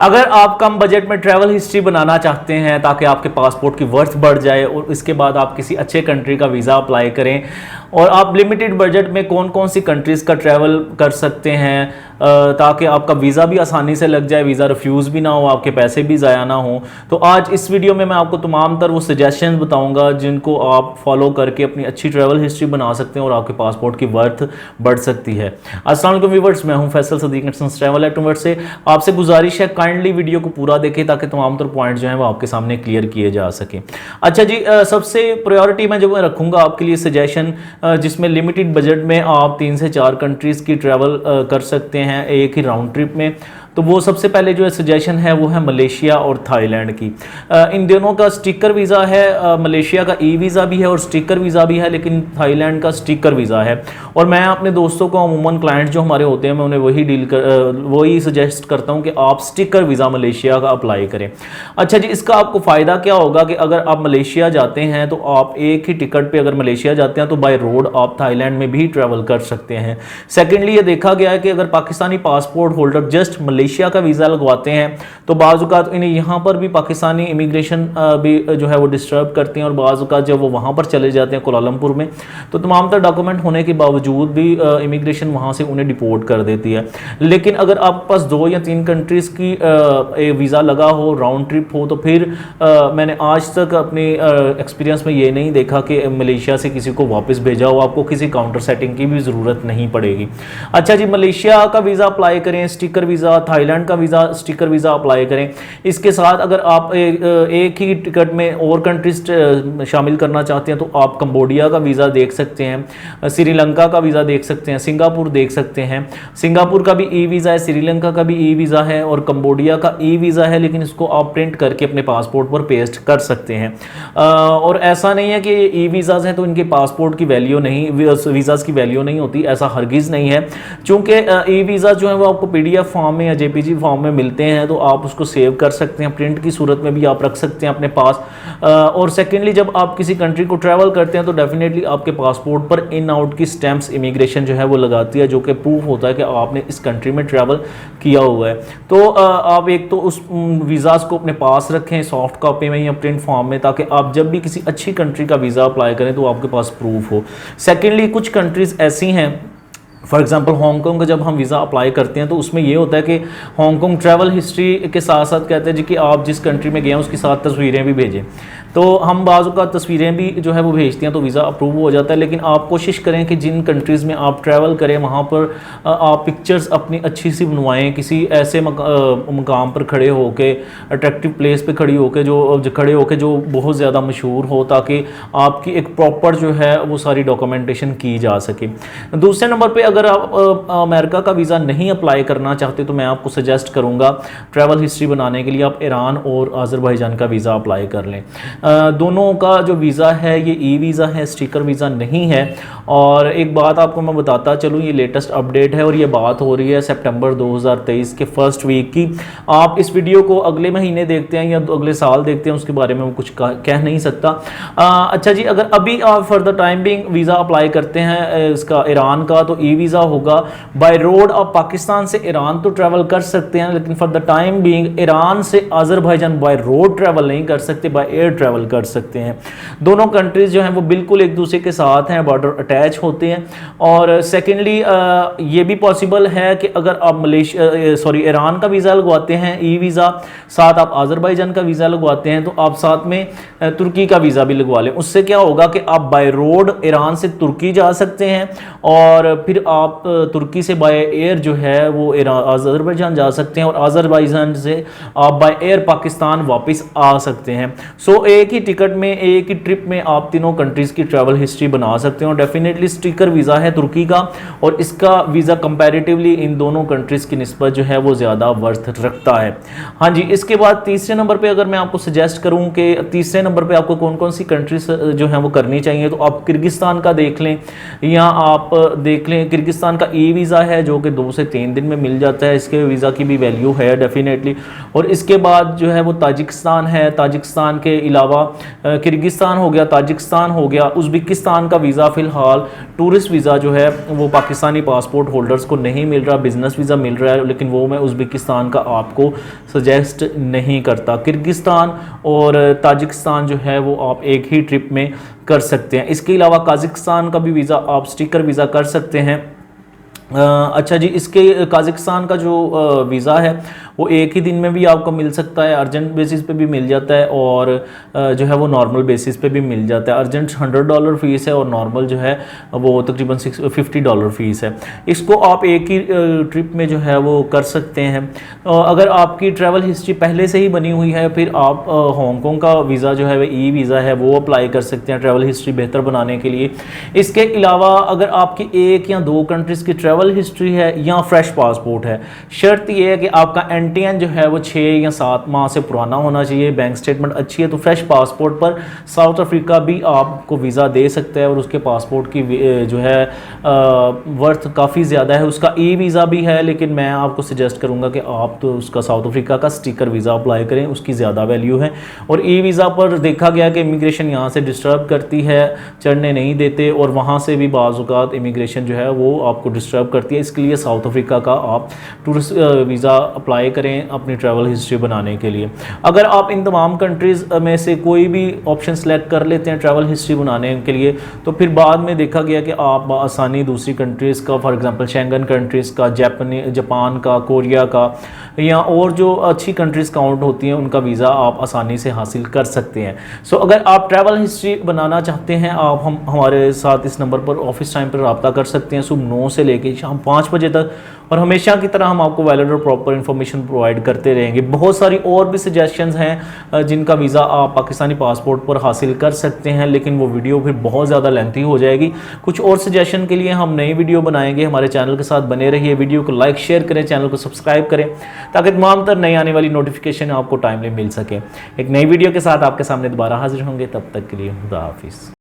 अगर आप कम बजट में ट्रैवल हिस्ट्री बनाना चाहते हैं ताकि आपके पासपोर्ट की वर्थ बढ़ जाए और इसके बाद आप किसी अच्छे कंट्री का वीज़ा अप्लाई करें और आप लिमिटेड बजट में कौन कौन सी कंट्रीज़ का ट्रैवल कर सकते हैं ताकि आपका वीज़ा भी आसानी से लग जाए, वीज़ा रिफ्यूज़ भी ना हो, आपके पैसे भी ज़ाया ना हो। तो आज इस वीडियो में मैं आपको तमाम तर वो सजेशन बताऊंगा जिनको आप फॉलो करके अपनी अच्छी ट्रैवल हिस्ट्री बना सकते हैं और आपके पासपोर्ट की वर्थ बढ़ सकती है। अस्सलाम वालेकुम व्यूअर्स, मैं हूं फैसल सदीक नेक्संस ट्रैवल एटवर्ड से। आपसे गुजारिश है काइंडली वीडियो को पूरा देखें ताकि तमाम तर पॉइंट जो हैं वो आपके सामने क्लियर किए जा सकें। अच्छा जी, सबसे प्रायोरिटी मैं जो मैं रखूँगा आपके लिए सजेशन जिसमें लिमिटेड बजट में आप 3 से 4 कंट्रीज़ की ट्रैवल कर सकते हैं एक ही राउंड ट्रिप में। तो वो सबसे पहले जो है सजेशन है वो है मलेशिया और थाईलैंड की। इन दोनों का स्टिकर वीज़ा है, मलेशिया का ई वीज़ा भी है और स्टिकर वीज़ा भी है, लेकिन थाईलैंड का स्टिकर वीज़ा है। और मैं अपने दोस्तों को अमूमन क्लाइंट जो हमारे होते हैं मैं उन्हें वही सजेस्ट करता हूँ कि आप स्टिकर वीज़ा मलेशिया का अप्लाई करें। अच्छा जी, इसका आपको फ़ायदा क्या होगा कि अगर आप मलेशिया जाते हैं तो आप एक ही टिकट पर अगर मलेशिया जाते हैं तो बाय रोड आप थाईलैंड में भी ट्रैवल कर सकते हैं। सेकेंडली ये देखा गया है कि अगर Pakistani passport holder just Malaysia का वीज़ा लगवाते हैं तो बाज़ इन्हें यहाँ पर भी पाकिस्तानी इमिग्रेशन भी जो है वो डिस्टर्ब करते हैं और बाज़ जब वो वहाँ पर चले जाते हैं कोलालमपुर में तो तमाम तर डॉक्यूमेंट होने के बावजूद भी इमिग्रेशन वहाँ से उन्हें डिपोर्ट कर देती है। लेकिन अगर आपके पास 2 या 3 कंट्रीज़ की वीज़ा लगा हो, राउंड ट्रिप हो, तो फिर मैंने आज तक अपने एक्सपीरियंस में ये नहीं देखा कि मलेशिया से किसी को वापस भेजा हो, आपको किसी काउंटर सेटिंग की भी ज़रूरत नहीं पड़ेगी। अच्छा जी, मलेशिया का वीज़ा अप्लाई करें, स्टिकर वीज़ा, थाईलैंड का वीज़ा, स्टिकर वीज़ा अप्लाई करें। इसके साथ अगर आप एक ही टिकट में और कंट्रीज शामिल करना चाहते हैं तो आप कंबोडिया का वीज़ा देख सकते हैं, श्रीलंका का वीज़ा देख सकते हैं, सिंगापुर देख सकते हैं। सिंगापुर का भी ई वीज़ा है, श्रीलंका का भी ई वीज़ा है और कंबोडिया का ई वीज़ा है, लेकिन इसको आप प्रिंट करके अपने पासपोर्ट पर पेस्ट कर सकते हैं। और ऐसा नहीं है कि ये ई वीज़ाज़ हैं तो इनके पासपोर्ट की वैल्यू नहीं, वीज़ाज़ की वैल्यू नहीं होती, ऐसा हरगिज़ नहीं है। चूँकि ई वीज़ा जो है वो आपको PDF फॉर्म में या JPG फॉर्म में मिलते हैं तो आप उसको सेव कर सकते हैं, प्रिंट की सूरत में भी आप रख सकते हैं अपने पास। और सेकेंडली जब आप किसी कंट्री को ट्रैवल करते हैं तो डेफिनेटली आपके पासपोर्ट पर इन आउट की स्टैम्प्स इमिग्रेशन जो है वो लगाती है, जो कि प्रूफ होता है कि आपने इस कंट्री में ट्रैवल किया हुआ है। तो आप एक तो उस वीज़ाज़ को अपने पास रखें सॉफ्ट कॉपी में या प्रिंट फॉर्म में, ताकि आप जब भी किसी अच्छी कंट्री का वीज़ा अप्लाई करें तो आपके पास प्रूफ हो। सेकेंडली कुछ कंट्रीज़ ऐसी हैं, फॉर एग्जांपल हांगकॉन्ग का जब हम वीज़ा अप्लाई करते हैं तो उसमें ये होता है कि हांगकॉन्ग ट्रैवल हिस्ट्री के साथ साथ कहते हैं जी कि आप जिस कंट्री में गए हैं उसके साथ तस्वीरें भी भेजें। तो हम बाज़ का तस्वीरें भी जो है वो भेजते हैं तो वीज़ा अप्रूव हो जाता है। लेकिन आप कोशिश करें कि जिन कंट्रीज़ में आप ट्रैवल करें वहाँ पर आप पिक्चर्स अपनी अच्छी सी बनवाएं, किसी ऐसे मकाम पर खड़े होके, अट्रैक्टिव प्लेस पे खड़े होके जो बहुत ज़्यादा मशहूर हो, ताकि आपकी एक प्रॉपर जो है वो सारी डॉक्यूमेंटेशन की जा सके। दूसरे नंबर पर अगर आप अमेरिका का वीज़ा नहीं अप्लाई करना चाहते तो मैं आपको सजेस्ट करूँगा ट्रैवल हिस्ट्री बनाने के लिए आप ईरान और आज़रबाईजान का वीज़ा अप्लाई कर लें। दोनों का जो वीज़ा है ये ई वीज़ा है, स्टिकर वीज़ा नहीं है। और एक बात आपको मैं बताता चलूँ, ये लेटेस्ट अपडेट है और ये बात हो रही है सितंबर 2023 के फर्स्ट वीक की। आप इस वीडियो को अगले महीने देखते हैं या अगले साल देखते हैं उसके बारे में मैं कुछ कह नहीं सकता। अच्छा जी, अगर अभी आप for the time being visa apply करते हैं इसका ईरान का तो ई वीज़ा होगा। बाय रोड आप पाकिस्तान से ईरान तो ट्रैवल कर सकते हैं, लेकिन for the time being Iran से आज़रबाईजान बाय रोड ट्रैवल नहीं कर सकते, बाय एयर ट्रैवल कर सकते हैं। दोनों कंट्रीज जो हैं वो बिल्कुल एक दूसरे के साथ हैं, बॉर्डर अटैच होते हैं। और सेकेंडली ये भी पॉसिबल है कि अगर आप ईरान का वीज़ा लगवाते हैं ई वीज़ा, साथ आप आज़रबाईजान का वीज़ा लगवाते हैं तो आप साथ में तुर्की का वीज़ा भी लगवा लें। उससे क्या होगा कि आप बाय रोड ईरान से तुर्की जा सकते हैं और फिर आप तुर्की से बाय एयर जो है वो आज़रबाईजान जा सकते हैं और आज़रबाईजान से आप बाय एयर पाकिस्तान वापस आ सकते हैं। सो एक ही टिकट में, एक ही ट्रिप में आप तीनों कंट्रीज़ की ट्रैवल हिस्ट्री बना सकते हैं। और डेफिनेटली स्टिकर वीज़ा है तुर्की का और इसका वीज़ा कंपैरेटिवली इन दोनों कंट्रीज़ की निस्बत जो है वो ज़्यादा वर्थ रखता है। हाँ जी, इसके बाद तीसरे नंबर पे अगर मैं आपको सजेस्ट करूँ कि तीसरे नंबर पे आपको कौन कौन सी कंट्रीज जो है वो करनी चाहिए, तो आप किर्गिस्तान का देख लें या आप देख लें किर्गिस्तान का ई वीज़ा है जो कि 2 से 3 दिन में मिल जाता है, इसके वीज़ा की भी वैल्यू है डेफिनेटली। और इसके बाद जो है वो ताजिकिस्तान है, ताजिकिस्तान के अलावा अलावा किर्गिस्तान हो गया, ताजिकिस्तान हो गया, उज़्बेकिस्तान का वीज़ा फ़िलहाल टूरिस्ट वीज़ा जो है वो पाकिस्तानी पासपोर्ट होल्डर्स को नहीं मिल रहा, बिज़नेस वीज़ा मिल रहा है, लेकिन वो मैं उज़्बेकिस्तान का आपको सजेस्ट नहीं करता। किर्गिस्तान और ताजिकिस्तान जो है वो आप एक ही ट्रिप में कर सकते हैं। इसके अलावा काज़ाकिस्तान का भी वीज़ा आप स्टिकर वीज़ा कर सकते हैं। अच्छा जी, इसके काज़ाकिस्तान का जो वीज़ा है वो एक ही दिन में भी आपको मिल सकता है, अर्जेंट बेसिस पे भी मिल जाता है, और जो है वो नॉर्मल बेसिस पे भी मिल जाता है। अर्जेंट $100 फ़ीस है और नॉर्मल जो है वो तकरीबन $50 फ़ीस है। इसको आप एक ही ट्रिप में जो है वो कर सकते हैं। अगर आपकी ट्रैवल हिस्ट्री पहले से ही बनी हुई है, फिर आप हांगकॉन्ग का वीज़ा जो है वो ई वीज़ा है वो अप्लाई कर सकते हैं ट्रैवल हिस्ट्री बेहतर बनाने के लिए। इसके अलावा अगर आपकी 1 या 2 कंट्रीज़ की ट्रैवल हिस्ट्री है या फ्रेश पासपोर्ट है, शर्त यह है कि आपका एनटीएन जो है वो 6 या 7 माह से पुराना होना चाहिए, बैंक स्टेटमेंट अच्छी है, तो फ्रेश पासपोर्ट पर साउथ अफ्रीका भी आपको वीज़ा दे सकता है और उसके पासपोर्ट की जो है वर्थ काफ़ी ज़्यादा है। उसका ई वीज़ा भी है, लेकिन मैं आपको सजेस्ट करूँगा कि आप तो उसका साउथ अफ्रीका का स्टिकर वीज़ा अप्लाई करें, उसकी ज़्यादा वैल्यू है। और ई वीज़ा पर देखा गया कि इमिग्रेशन यहाँ से डिस्टर्ब करती है, चढ़ने नहीं देते, और वहाँ से भी बाज़ औक़ात इमिग्रेशन जो है वो आपको डिस्टर्ब करती है। इसके लिए साउथ अफ्रीका का आप टूरिस्ट वीज़ा अप्लाई करें अपनी ट्रैवल हिस्ट्री बनाने के लिए। अगर आप इन तमाम कंट्रीज़ में से कोई भी ऑप्शन सेलेक्ट कर लेते हैं ट्रैवल हिस्ट्री बनाने के लिए, तो फिर बाद में देखा गया कि आप आसानी दूसरी कंट्रीज़ का, फॉर एग्जांपल शेंगन कंट्रीज़ का, जापान का, कोरिया का, या और जो अच्छी कंट्रीज़ काउंट होती हैं उनका वीज़ा आप आसानी से हासिल कर सकते हैं। सो अगर आप ट्रैवल हिस्ट्री बनाना चाहते हैं, आप हमारे साथ इस नंबर पर ऑफिस टाइम पर रब्ता कर सकते हैं, सुबह 9 से लेकर शाम 5 बजे तक, और हमेशा की तरह हम आपको वैलिड और प्रॉपर इन्फॉर्मेशन प्रोवाइड करते रहेंगे। बहुत सारी और भी सजेशंस हैं जिनका वीज़ा आप पाकिस्तानी पासपोर्ट पर हासिल कर सकते हैं, लेकिन वो वीडियो फिर बहुत ज़्यादा लेंथी हो जाएगी। कुछ और सजेशन के लिए हम नई वीडियो बनाएंगे। हमारे चैनल के साथ बने रहिए, वीडियो को लाइक शेयर करें, चैनल को सब्सक्राइब करें, ताकि तमाम तर नई आने वाली नोटिफिकेशन आपको टाइमली मिल सके। एक नई वीडियो के साथ आपके सामने दोबारा हाजिर होंगे, तब तक के लिए खुदा हाफिज़।